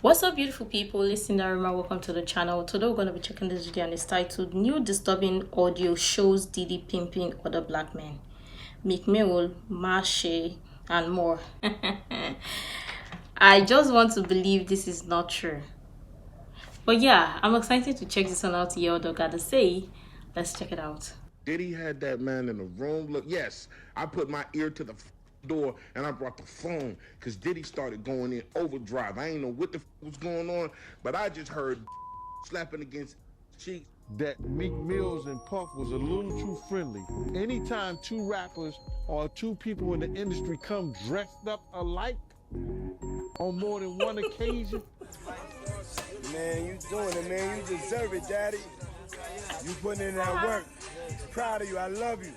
What's up, beautiful people? Listen, Darima, welcome to the channel. Today we're going to be checking this video and it's titled New Disturbing Audio Shows Diddy Pimping Other Black Men, Meek Mill, Mase, and more. I just want to believe this is not true. But yeah, I'm excited to check this one out to hear what I gotta say. Let's check it out. Diddy had that man in the room. Look, yes, I put my ear to the door and I brought the phone because Diddy started going in overdrive. I ain't know what the was going on, but I just heard slapping against cheeks. That Meek Mills and Puff was a little too friendly. Anytime two rappers or two people in the industry come dressed up alike on more than one occasion. Man, you doing it, man. You deserve it, Daddy. You putting in that work. Proud of you. I love you.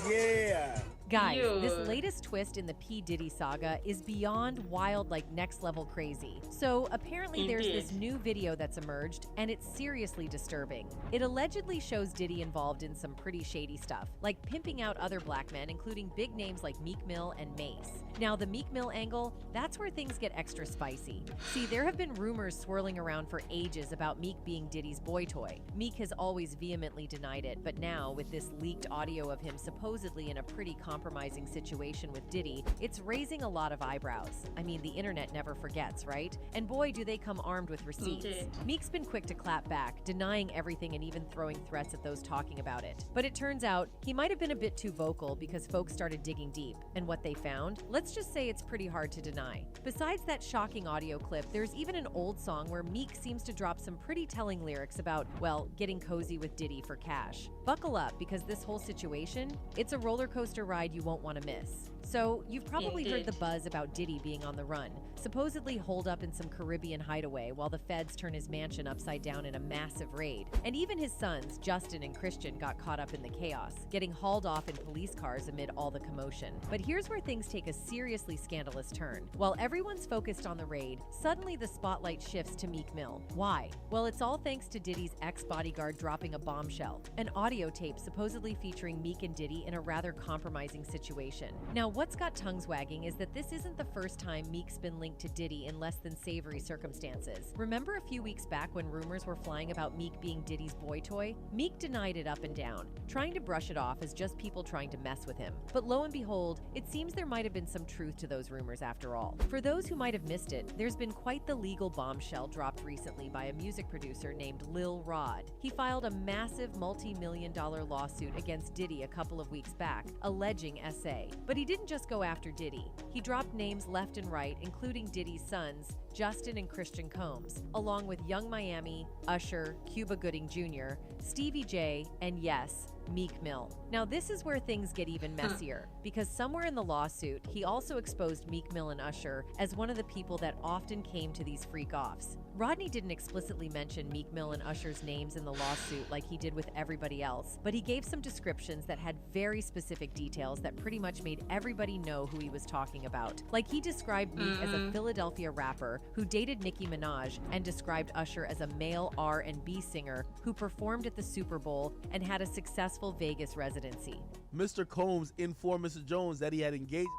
Yeah. Guys, this latest twist in the P. Diddy saga is beyond wild, like next level crazy. So apparently there's this new video that's emerged, and it's seriously disturbing. It allegedly shows Diddy involved in some pretty shady stuff, like pimping out other black men, including big names like Meek Mill and Mase. Now, the Meek Mill angle, that's where things get extra spicy. See, there have been rumors swirling around for ages about Meek being Diddy's boy toy. Meek has always vehemently denied it, but now, with this leaked audio of him supposedly in a pretty compromising situation with Diddy, it's raising a lot of eyebrows. I mean, the internet never forgets, right? And boy, do they come armed with receipts. Meek's been quick to clap back, denying everything and even throwing threats at those talking about it. But it turns out he might have been a bit too vocal because folks started digging deep. And what they found? Let's just say it's pretty hard to deny. Besides that shocking audio clip, there's even an old song where Meek seems to drop some pretty telling lyrics about, well, getting cozy with Diddy for cash. Buckle up, because this whole situation, it's a roller coaster ride you won't want to miss. So, you've probably heard the buzz about Diddy being on the run, supposedly holed up in some Caribbean hideaway while the feds turn his mansion upside down in a massive raid. And even his sons, Justin and Christian, got caught up in the chaos, getting hauled off in police cars amid all the commotion. But here's where things take a seriously scandalous turn. While everyone's focused on the raid, suddenly the spotlight shifts to Meek Mill. Why? Well, it's all thanks to Diddy's ex-bodyguard dropping a bombshell, an audio tape supposedly featuring Meek and Diddy in a rather compromising situation. Now, what's got tongues wagging is that this isn't the first time Meek's been linked to Diddy in less than savory circumstances. Remember a few weeks back when rumors were flying about Meek being Diddy's boy toy? Meek denied it up and down, trying to brush it off as just people trying to mess with him. But lo and behold, it seems there might have been some truth to those rumors after all. For those who might have missed it, there's been quite the legal bombshell dropped recently by a music producer named Lil Rod. He filed a massive multi-million-dollar lawsuit against Diddy a couple of weeks back, alleging SA. But he didn't just go after Diddy. He dropped names left and right, including Diddy's sons, Justin and Christian Combs, along with Young Miami, Usher, Cuba Gooding Jr., Stevie J, and yes, Meek Mill. Now, this is where things get even messier, because somewhere in the lawsuit, he also exposed Meek Mill and Usher as one of the people that often came to these freak-offs. Rodney didn't explicitly mention Meek Mill and Usher's names in the lawsuit like he did with everybody else, but he gave some descriptions that had very specific details that pretty much made everybody know who he was talking about. Like, he described Meek as a Philadelphia rapper who dated Nicki Minaj, and described Usher as a male R&B singer who performed at the Super Bowl and had a successful Vegas residency. Mr. Combs informed Mr. Jones that he had engaged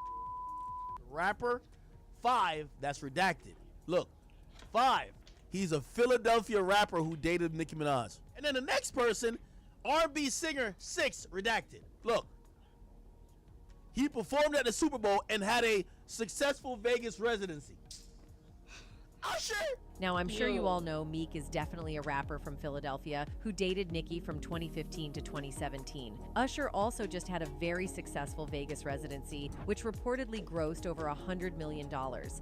rapper. 5, that's redacted. Look, 5, he's a Philadelphia rapper who dated Nicki Minaj. And then the next person, R&B singer. 6, redacted. Look, he performed at the Super Bowl and had a successful Vegas residency. Usher! Now, I'm sure you all know Meek is definitely a rapper from Philadelphia who dated Nicki from 2015 to 2017. Usher also just had a very successful Vegas residency, which reportedly grossed over $100 million.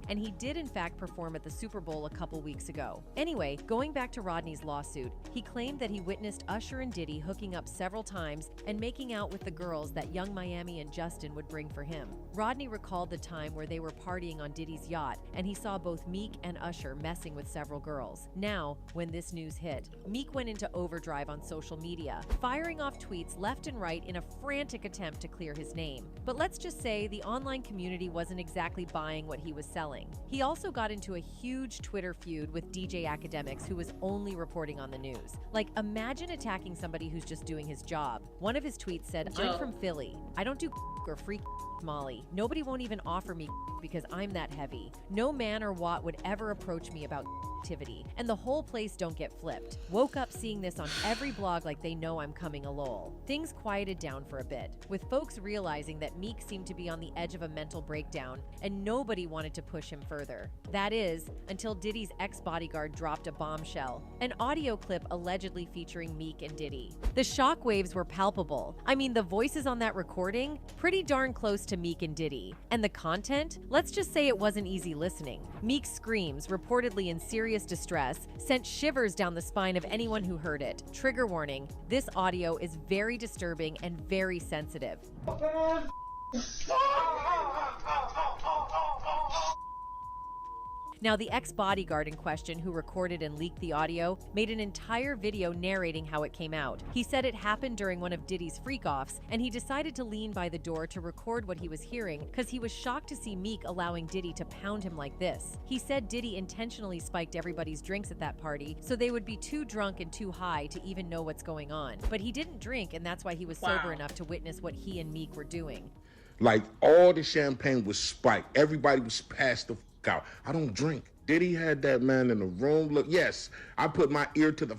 And he did, in fact, perform at the Super Bowl a couple weeks ago. Anyway, going back to Rodney's lawsuit, he claimed that he witnessed Usher and Diddy hooking up several times and making out with the girls that Young Miami and Justin would bring for him. Rodney recalled the time where they were partying on Diddy's yacht, and he saw both Meek and Usher pressure, messing with several girls. Now, when this news hit, Meek went into overdrive on social media, firing off tweets left and right in a frantic attempt to clear his name. But let's just say the online community wasn't exactly buying what he was selling. He also got into a huge Twitter feud with DJ ADMITS, who was only reporting on the news. Like, imagine attacking somebody who's just doing his job. One of his tweets said, "I'm from Philly. I don't do or free Molly. Nobody won't even offer me because I'm that heavy. No man or what would ever approach me about activity." And the whole place don't get flipped. Woke up seeing this on every blog like they know I'm coming a lol. Things quieted down for a bit, with folks realizing that Meek seemed to be on the edge of a mental breakdown and nobody wanted to push him further. That is, until Diddy's ex-bodyguard dropped a bombshell, an audio clip allegedly featuring Meek and Diddy. The shockwaves were palpable. I mean, the voices on that recording, pretty darn close to Meek and Diddy. And the content? Let's just say it wasn't easy listening. Meek's screams, reportedly in serious distress, sent shivers down the spine of anyone who heard it. Trigger warning, this audio is very disturbing and very sensitive. Now, the ex-bodyguard in question, who recorded and leaked the audio, made an entire video narrating how it came out. He said it happened during one of Diddy's freak-offs, and he decided to lean by the door to record what he was hearing because he was shocked to see Meek allowing Diddy to pound him like this. He said Diddy intentionally spiked everybody's drinks at that party so they would be too drunk and too high to even know what's going on. But he didn't drink, and that's why he was sober enough to witness what he and Meek were doing. Like, all the champagne was spiked. Everybody was passed the f out. I don't drink. Diddy had that man in the room. Look, yes, I put my ear to the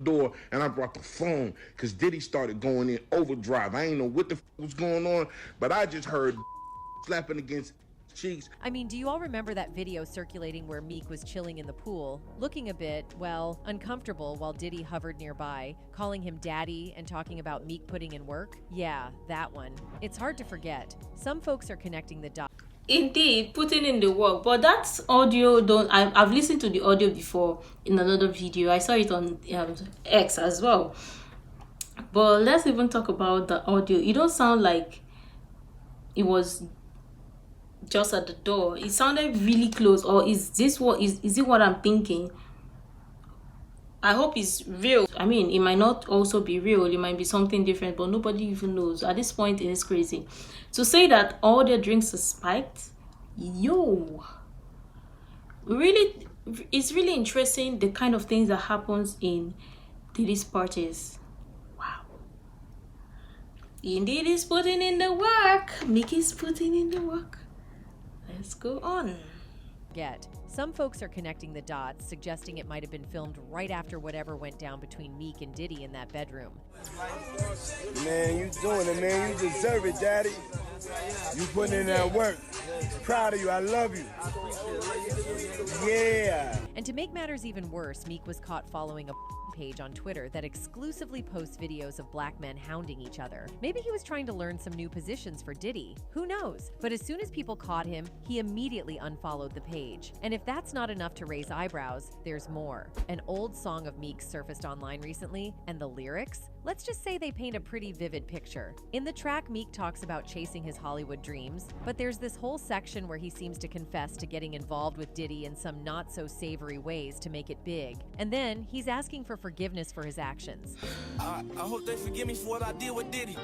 door and I brought the phone because Diddy started going in overdrive. I ain't know what the f was going on, but I just heard slapping against cheeks. I mean, do you all remember that video circulating where Meek was chilling in the pool, looking a bit, well, uncomfortable while Diddy hovered nearby, calling him daddy and talking about Meek putting in work? Yeah, that one. It's hard to forget. Some folks are connecting the dots. Indeed, putting in the work, but that's audio. I've listened to the audio before in another video. I saw it on X as well. But let's even talk about the audio. It don't sound like it was just at the door. It sounded really close. Or is this what is it what I'm thinking? I hope it's real. I mean, it might not also be real. It might be something different, but nobody even knows. At this point, it is crazy. To say that all their drinks are spiked, yo, really, it's really interesting the kind of things that happens in Diddy's parties. Wow. Indeed, is putting in the work. Meek is putting in the work. Let's go on. Some folks are connecting the dots, suggesting it might have been filmed right after whatever went down between Meek and Diddy in that bedroom. Man, you doing it, man. You deserve it, daddy. You putting in that work. Proud of you. I love you. Yeah. And to make matters even worse, Meek was caught following a page on Twitter that exclusively posts videos of black men hounding each other. Maybe he was trying to learn some new positions for Diddy. Who knows? But as soon as people caught him, he immediately unfollowed the page. And if that's not enough to raise eyebrows, there's more. An old song of Meek's surfaced online recently, and the lyrics? Let's just say they paint a pretty vivid picture. In the track, Meek talks about chasing his Hollywood dreams, but there's this whole section where he seems to confess to getting involved with Diddy in some not-so-savory ways to make it big. And then, he's asking for forgiveness for his actions. I hope they forgive me for what I did with Diddy.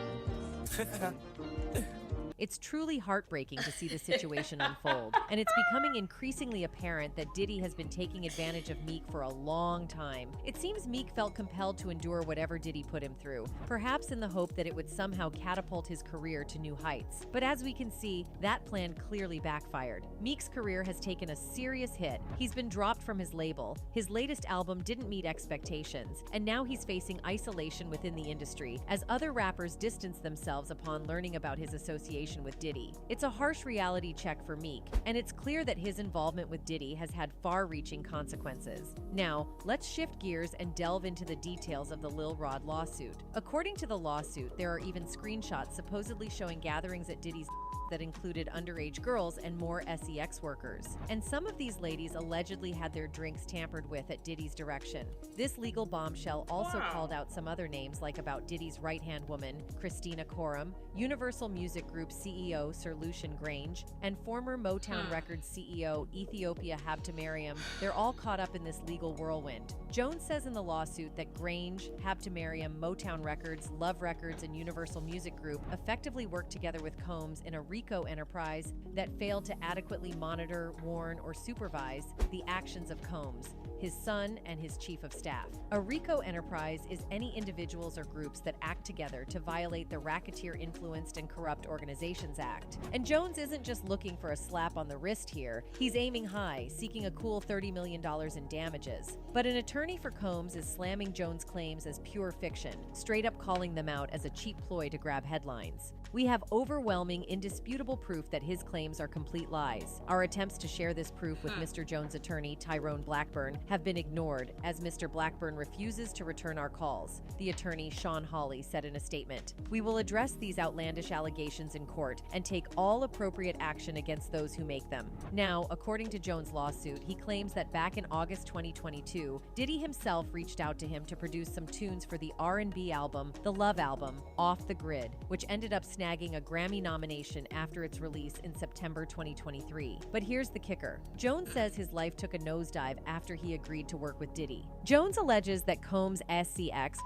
It's truly heartbreaking to see the situation unfold, and it's becoming increasingly apparent that Diddy has been taking advantage of Meek for a long time. It seems Meek felt compelled to endure whatever Diddy put him through, perhaps in the hope that it would somehow catapult his career to new heights. But as we can see, that plan clearly backfired. Meek's career has taken a serious hit. He's been dropped from his label. His latest album didn't meet expectations, and now he's facing isolation within the industry as other rappers distance themselves upon learning about his association with Diddy. It's a harsh reality check for Meek, and it's clear that his involvement with Diddy has had far-reaching consequences. Now, let's shift gears and delve into the details of the Lil Rod lawsuit. According to the lawsuit, there are even screenshots supposedly showing gatherings at Diddy's that included underage girls and more sex workers. And some of these ladies allegedly had their drinks tampered with at Diddy's direction. This legal bombshell also called out some other names, like about Diddy's right-hand woman, Christina Coram, Universal Music Group CEO Sir Lucian Grange, and former Motown Records CEO Ethiopia Habtemariam. They're all caught up in this legal whirlwind. Jones says in the lawsuit that Grange, Habtemariam, Motown Records, Love Records, and Universal Music Group effectively worked together with Combs in a RICO enterprise that failed to adequately monitor, warn, or supervise the actions of Combs, his son, and his chief of staff. A RICO enterprise is any individuals or groups that act together to violate the Racketeer-Influenced and Corrupt Organizations Act. And Jones isn't just looking for a slap on the wrist here. He's aiming high, seeking a cool $30 million in damages. But an attorney for Combs is slamming Jones' claims as pure fiction, straight up calling them out as a cheap ploy to grab headlines. We have overwhelming, indisputable proof that his claims are complete lies. Our attempts to share this proof with Mr. Jones' attorney, Tyrone Blackburn, have been ignored, as Mr. Blackburn refuses to return our calls, the attorney, Sean Hawley, said in a statement. We will address these outlandish allegations in court and take all appropriate action against those who make them. Now, according to Jones' lawsuit, he claims that back in August 2022, Diddy himself reached out to him to produce some tunes for the R&B album, the Love Album, Off the Grid, which ended up snagging a Grammy nomination after its release in September 2023. But here's the kicker. Jones says his life took a nosedive after he agreed to work with Diddy. Jones alleges that Combs SCX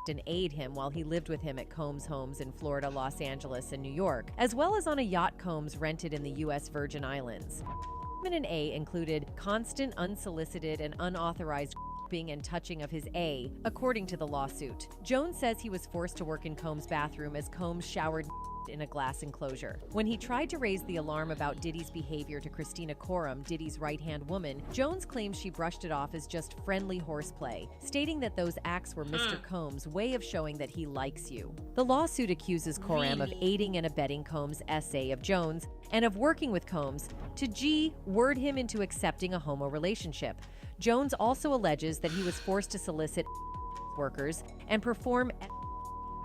and aid him while he lived with him at Combs' homes in Florida, Los Angeles, and New York, as well as on a yacht Combs rented in the U.S. Virgin Islands. And A included constant, unsolicited, and unauthorized and touching of his A, according to the lawsuit. Jones says he was forced to work in Combs' bathroom as Combs showered in a glass enclosure. When he tried to raise the alarm about Diddy's behavior to Christina Coram, Diddy's right-hand woman, Jones claims she brushed it off as just friendly horseplay, stating that those acts were Mr. Combs' way of showing that he likes you. The lawsuit accuses Coram of aiding and abetting Combs' essay of Jones and of working with Combs to word him into accepting a homo relationship. Jones also alleges that he was forced to solicit workers and perform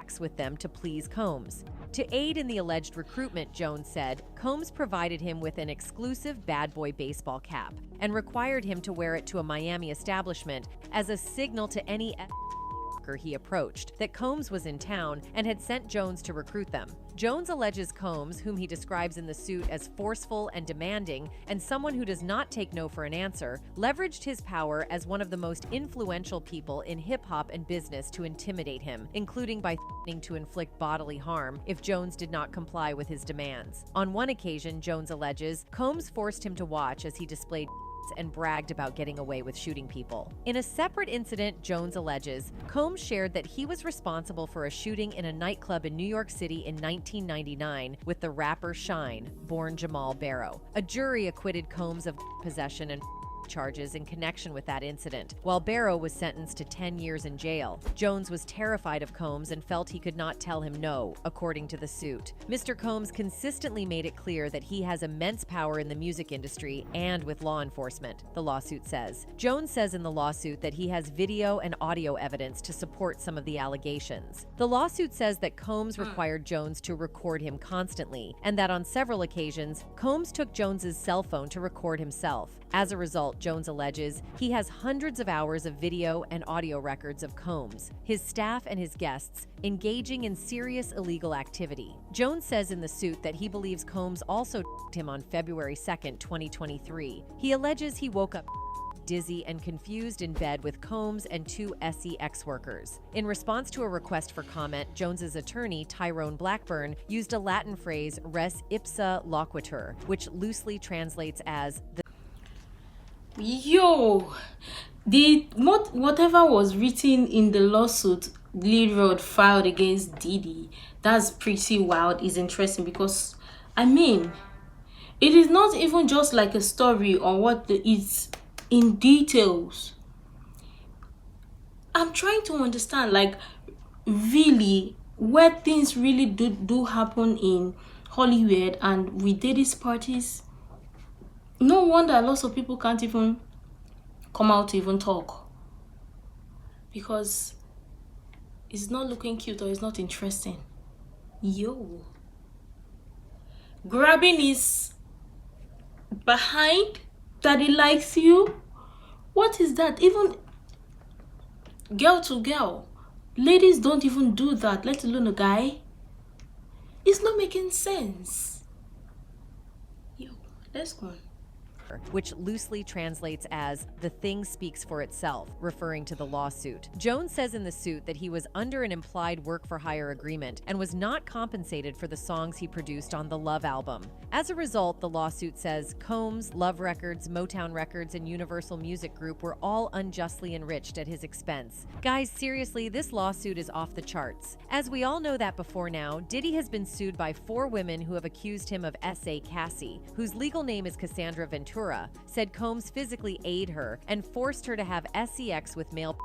acts with them to please Combs. To aid in the alleged recruitment, Jones said, Combs provided him with an exclusive bad boy baseball cap and required him to wear it to a Miami establishment as a signal to any he approached that Combs was in town and had sent Jones to recruit them. Jones alleges Combs, whom he describes in the suit as forceful and demanding and someone who does not take no for an answer, leveraged his power as one of the most influential people in hip-hop and business to intimidate him, including by threatening to inflict bodily harm if Jones did not comply with his demands. On one occasion, Jones alleges, Combs forced him to watch as he displayed and bragged about getting away with shooting people. In a separate incident, Jones alleges, Combs shared that he was responsible for a shooting in a nightclub in New York City in 1999 with the rapper Shine, born Jamal Barrow. A jury acquitted Combs of possession and charges in connection with that incident, while Barrow was sentenced to 10 years in jail. Jones was terrified of Combs and felt he could not tell him no, according to the suit. Mr. Combs consistently made it clear that he has immense power in the music industry and with law enforcement, the lawsuit says. Jones says in the lawsuit that he has video and audio evidence to support some of the allegations. The lawsuit says that Combs required Jones to record him constantly, and that on several occasions, Combs took Jones's cell phone to record himself. As a result, Jones alleges he has hundreds of hours of video and audio records of Combs, his staff, and his guests engaging in serious illegal activity. Jones says in the suit that he believes Combs also d***ed him on February 2nd, 2023. He alleges he woke up dizzy and confused in bed with Combs and two SEX workers. In response to a request for comment, Jones's attorney, Tyrone Blackburn, used a Latin phrase, res ipsa loquitur, which loosely translates as the whatever was written in the lawsuit Lil Rod filed against Diddy, that's pretty wild. Is interesting because I mean, it is not even just like a story or what it's in details. I'm trying to understand, like, really where things really do happen in Hollywood and with Diddy's parties. No wonder lots of people can't even come out to even talk, because it's not looking cute or it's not interesting. grabbing his behind that he likes you? What is that? Even girl to girl, ladies don't even do that, let alone a guy. It's not making sense. Yo, let's go on. Which loosely translates as "the thing speaks for itself," referring to the lawsuit. Jones says in the suit that he was under an implied work-for-hire agreement and was not compensated for the songs he produced on the Love album. As a result, the lawsuit says Combs, Love Records, Motown Records, and Universal Music Group were all unjustly enriched at his expense. Guys, seriously, this lawsuit is off the charts. As we all know that before now, Diddy has been sued by 4 women who have accused him of S.A. Cassie, whose legal name is Cassandra Ventura, said Combs physically aided her and forced her to have sex with male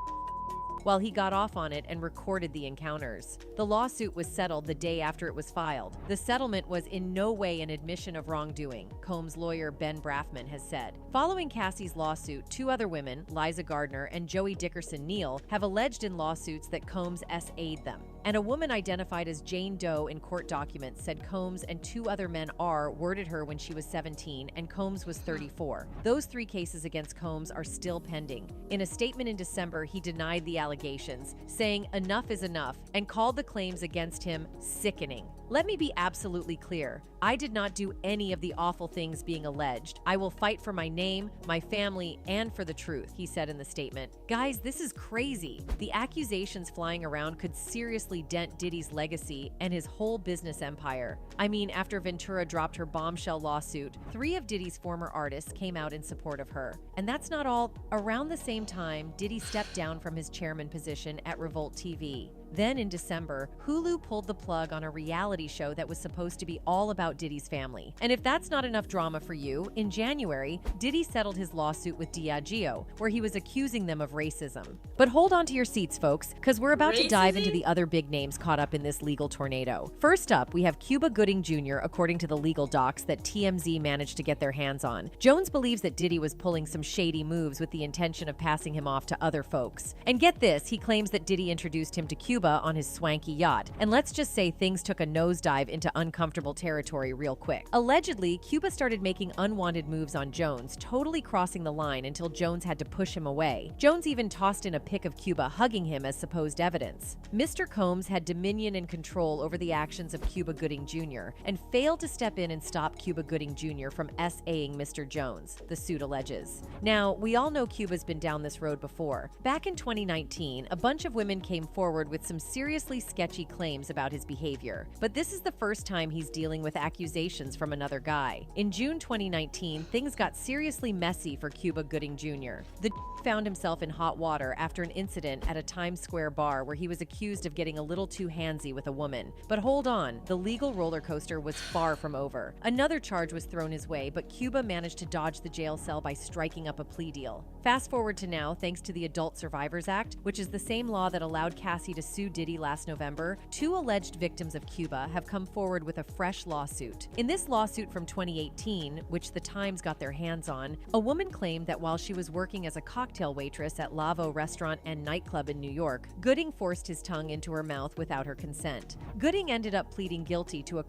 while he got off on it and recorded the encounters. The lawsuit was settled the day after it was filed. The settlement was in no way an admission of wrongdoing, Combs' lawyer Ben Braffman has said. Following Cassie's lawsuit, 2 other women, Liza Gardner and Joey Dickerson Neal, have alleged in lawsuits that Combs S.A.'d them. And a woman identified as Jane Doe in court documents said Combs and 2 other men worded her when she was 17 and Combs was 34. Those 3 cases against Combs are still pending. In a statement in December, he denied the allegations, saying enough is enough, and called the claims against him sickening. Let me be absolutely clear. I did not do any of the awful things being alleged. I will fight for my name, my family, and for the truth, he said in the statement. Guys, this is crazy. The accusations flying around could seriously dent Diddy's legacy and his whole business empire. I mean, after Ventura dropped her bombshell lawsuit, 3 of Diddy's former artists came out in support of her. And that's not all. Around the same time, Diddy stepped down from his chairman position at Revolt TV. Then in December, Hulu pulled the plug on a reality show that was supposed to be all about Diddy's family. And if that's not enough drama for you, in January, Diddy settled his lawsuit with Diageo, where he was accusing them of racism. But hold on to your seats, folks, because we're about to dive into the other big names caught up in this legal tornado. First up, we have Cuba Gooding Jr., according to the legal docs that TMZ managed to get their hands on. Jones believes that Diddy was pulling some shady moves with the intention of passing him off to other folks. And get this, he claims that Diddy introduced him to Cuba on his swanky yacht, and let's just say things took a nosedive into uncomfortable territory real quick. Allegedly, Cuba started making unwanted moves on Jones, totally crossing the line until Jones had to push him away. Jones even tossed in a pic of Cuba hugging him as supposed evidence. Mr. Combs had dominion and control over the actions of Cuba Gooding Jr. and failed to step in and stop Cuba Gooding Jr. from S.A.ing Mr. Jones, the suit alleges. Now, we all know Cuba's been down this road before. Back in 2019, a bunch of women came forward with some seriously sketchy claims about his behavior, but this is the first time he's dealing with accusations from another guy. In June 2019, things got seriously messy for Cuba Gooding Jr. The found himself in hot water after an incident at a Times Square bar where he was accused of getting a little too handsy with a woman. But hold on, the legal roller coaster was far from over. Another charge was thrown his way, but Cuba managed to dodge the jail cell by striking up a plea deal. Fast forward to now, thanks to the Adult Survivors Act, which is the same law that allowed Cassie to sue Diddy last November, 2 alleged victims of Cuba have come forward with a fresh lawsuit. In this lawsuit from 2018, which the Times got their hands on, a woman claimed that while she was working as a cocktail waitress at Lavo Restaurant and Nightclub in New York, Gooding forced his tongue into her mouth without her consent. Gooding ended up pleading guilty to a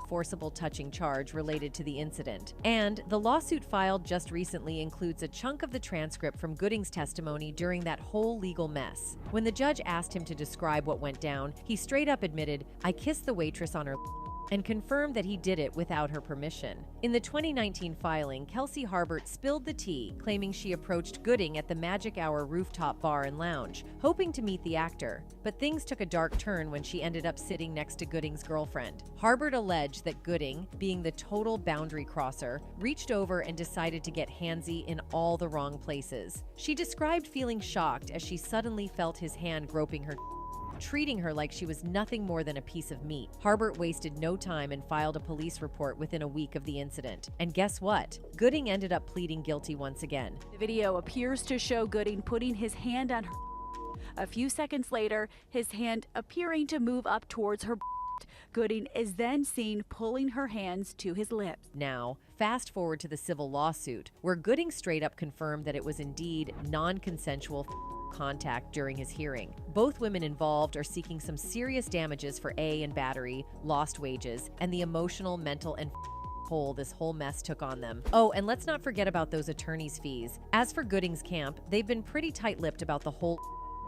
forcible touching charge related to the incident. And the lawsuit filed just recently includes a chunk of the transcript from Gooding's testimony during that whole legal mess. When the judge asked him to describe what went down, he straight up admitted, "I kissed the waitress on her," and confirmed that he did it without her permission. In the 2019 filing, Kelsey Harbert spilled the tea, claiming she approached Gooding at the Magic Hour rooftop bar and lounge, hoping to meet the actor. But things took a dark turn when she ended up sitting next to Gooding's girlfriend. Harbert alleged that Gooding, being the total boundary crosser, reached over and decided to get handsy in all the wrong places. She described feeling shocked as she suddenly felt his hand groping her, treating her like she was nothing more than a piece of meat. Harbert wasted no time and filed a police report within a week of the incident. And guess what? Gooding ended up pleading guilty once again. The video appears to show Gooding putting his hand on her. A few seconds later, his hand appearing to move up towards her. Gooding is then seen pulling her hands to his lips. Now, fast forward to the civil lawsuit, where Gooding straight up confirmed that it was indeed non-consensual contact during his hearing. Both women involved are seeking some serious damages for and battery, lost wages, and the emotional, mental, and hole this whole mess took on them. Oh, and let's not forget about those attorneys' fees. As for Gooding's camp, they've been pretty tight-lipped about the whole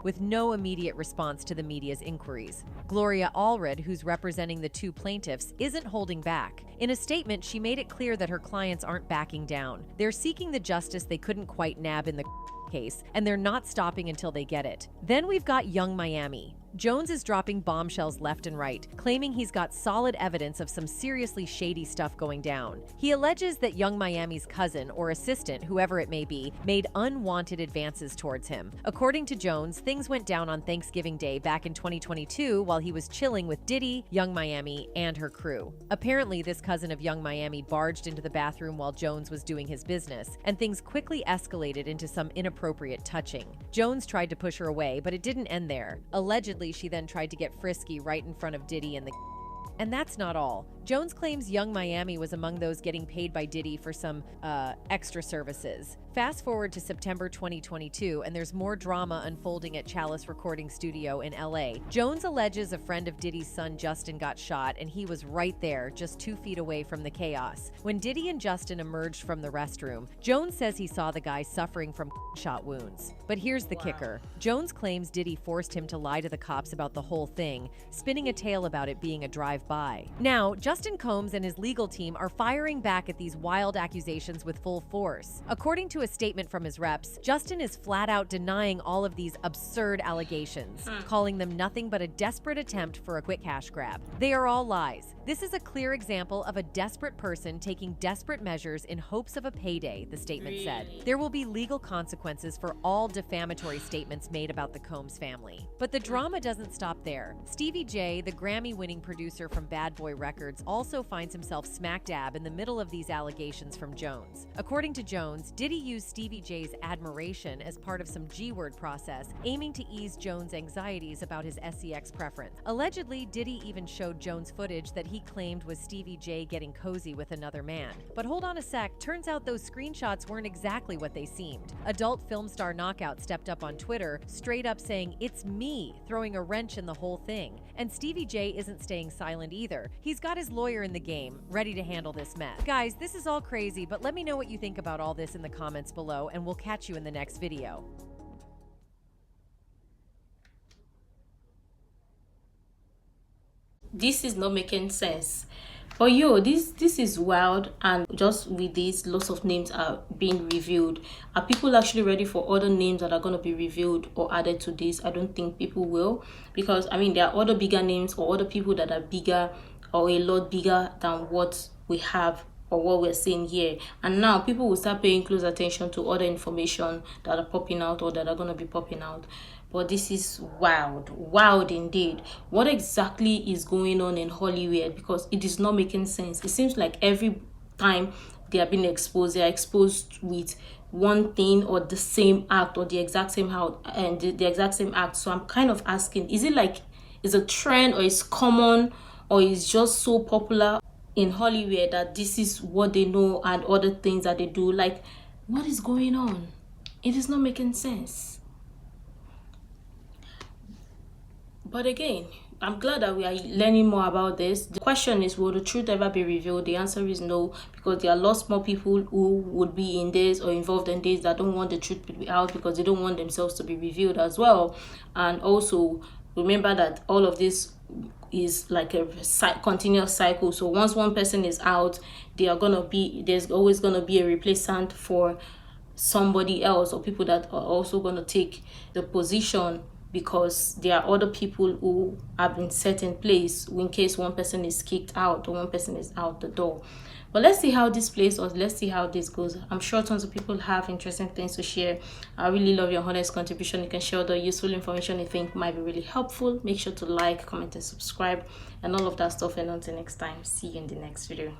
with no immediate response to the media's inquiries. Gloria Allred, who's representing the two plaintiffs, isn't holding back. In a statement, she made it clear that her clients aren't backing down. They're seeking the justice they couldn't quite nab in the case, and they're not stopping until they get it. Then we've got Young Miami. Jones is dropping bombshells left and right, claiming he's got solid evidence of some seriously shady stuff going down. He alleges that Young Miami's cousin or assistant, whoever it may be, made unwanted advances towards him. According to Jones, things went down on Thanksgiving Day back in 2022 while he was chilling with Diddy, Young Miami, and her crew. Apparently, this cousin of Young Miami barged into the bathroom while Jones was doing his business, and things quickly escalated into some inappropriate touching. Jones tried to push her away, but it didn't end there. Allegedly, she then tried to get frisky right in front of Diddy and the and that's not all. Jones claims Young Miami was among those getting paid by Diddy for some extra services. Fast forward to September 2022, and there's more drama unfolding at Chalice Recording Studio in LA. Jones alleges a friend of Diddy's son Justin got shot, and he was right there, just 2 feet away from the chaos. When Diddy and Justin emerged from the restroom, Jones says he saw the guy suffering from shot wounds. But here's the kicker. Jones claims Diddy forced him to lie to the cops about the whole thing, spinning a tale about it being a drive-by. Now, Justin Combs and his legal team are firing back at these wild accusations with full force. According to a statement from his reps, Justin is flat out denying all of these absurd allegations, calling them nothing but a desperate attempt for a quick cash grab. They are all lies. This is a clear example of a desperate person taking desperate measures in hopes of a payday, the statement said. There will be legal consequences for all defamatory statements made about the Combs family. But the drama doesn't stop there. Stevie J, the Grammy-winning producer from Bad Boy Records, also finds himself smack dab in the middle of these allegations from Jones. According to Jones, Diddy used Stevie J's admiration as part of some G-word process, aiming to ease Jones' anxieties about his SEX preference. Allegedly, Diddy even showed Jones footage that he claimed was Stevie J getting cozy with another man. But hold on a sec, turns out those screenshots weren't exactly what they seemed. Adult film star Knockout stepped up on Twitter, straight up saying, "It's me," throwing a wrench in the whole thing. And Stevie J isn't staying silent either. He's got his lawyer in the game, ready to handle this mess. Guys, this is all crazy, but let me know what you think about all this in the comments below, and we'll catch you in the next video. This is not making sense. But yo, this is wild, and just with this, lots of names are being revealed. Are people actually ready for other names that are going to be revealed or added to this? I don't think people will, because I mean, there are other bigger names or other people that are bigger or a lot bigger than what we have or what we're seeing here. And now people will start paying close attention to other information that are popping out or that are going to be popping out. But this is wild indeed. What exactly is going on in Hollywood? Because it is not making sense. It seems like every time they are being exposed, they are exposed with one thing or the same act or the exact same the exact same act. So I'm kind of asking, is it like it's a trend or it's common or it's just so popular in Hollywood that this is what they know and other things that they do? Like, what is going on? It is not making sense. But again, I'm glad that we are learning more about this. The question is, will the truth ever be revealed? The answer is no, because there are lots more people who would be in this or involved in this that don't want the truth to be out because they don't want themselves to be revealed as well. And also, remember that all of this is like a continuous cycle. So once one person is out, there's always going to be a replacement for somebody else or people that are also going to take the position, because there are other people who have been set in place in case one person is kicked out or one person is out the door. But let's see how this plays out. Let's see how this goes. I'm sure tons of people have interesting things to share. I really love your honest contribution. You can share the useful information you think might be really helpful. Make sure to like, comment, and subscribe, and all of that stuff. And until next time, see you in the next video.